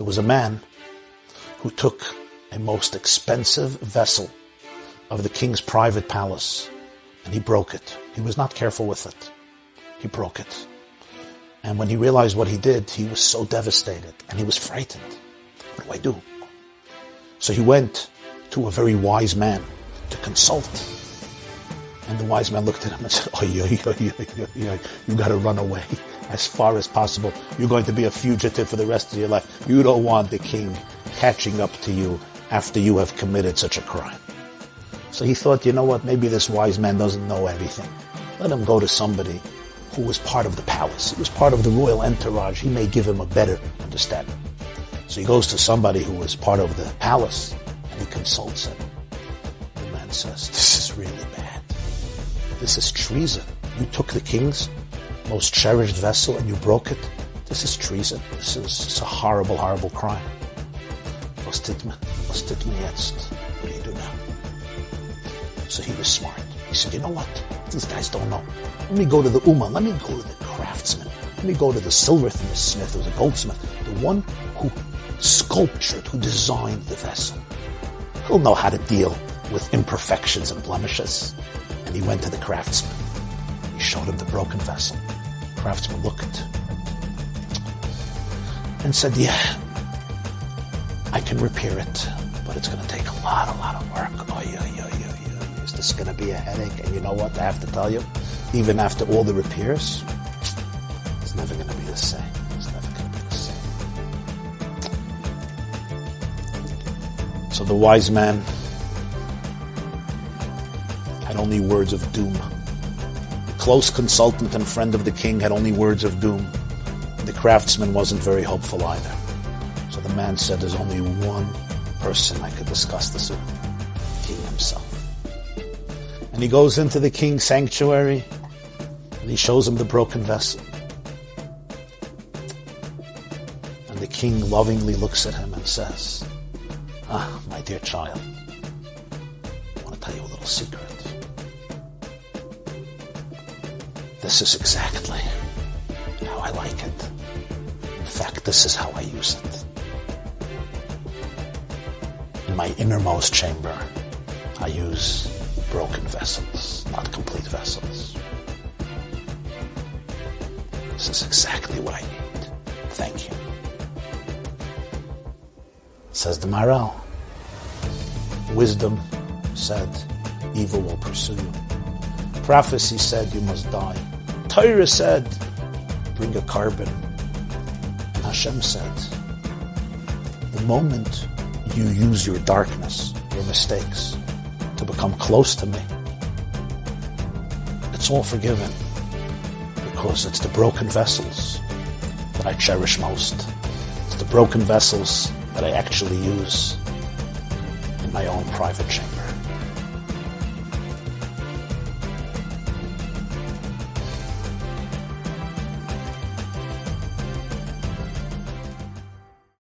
There was a man who took a most expensive vessel of the king's private palace and he broke it. He was not careful with it. He broke it. And when he realized what he did, he was so devastated and he was frightened. What do I do? So he went to a very wise man to consult. And the wise man looked at him and said, you got to run away as far as possible. You're going to be a fugitive for the rest of your life. You don't want the king catching up to you after you have committed such a crime. So he thought, you know what, maybe this wise man doesn't know everything. Let him go to somebody who was part of the palace. He was part of the royal entourage. He may give him a better understanding. So he goes to somebody who was part of the palace and he consults him. The man says, this is really bad. This is treason. You took the king's most cherished vessel and you broke it. This is treason. It's a horrible, horrible crime. Was tut man jetzt? What do you do now? So he was smart. He said, you know what? These guys don't know. Let me go to the Ummah. Let me go to the craftsman. Let me go to the silversmith. There was a goldsmith. The one who sculptured, who designed the vessel. He'll know how to deal with imperfections and blemishes. And he went to the craftsman. He showed him the broken vessel. The craftsman looked and said, yeah, I can repair it, but it's going to take a lot of work. Is this going to be a headache? And you know what? I have to tell you, even after all the repairs, it's never going to be the same. It's never going to be the same. So the wise man had only words of doom. The close consultant and friend of the king had only words of doom. The craftsman wasn't very hopeful either. So the man said, there's only one person I could discuss this with, the king himself. And he goes into the king's sanctuary and he shows him the broken vessel. And the king lovingly looks at him and says, my dear child, I want to tell you a little secret. This is exactly how I like it. In fact, this is how I use it. In my innermost chamber, I use broken vessels, not complete vessels. This is exactly what I need. Thank you. Says the Maharal, wisdom said, evil will pursue you. Prophecy said, you must die. Torah said, bring a carbon. And Hashem said, the moment you use your darkness, your mistakes, to become close to me, it's all forgiven. Because it's the broken vessels that I cherish most. It's the broken vessels that I actually use in my own private chamber.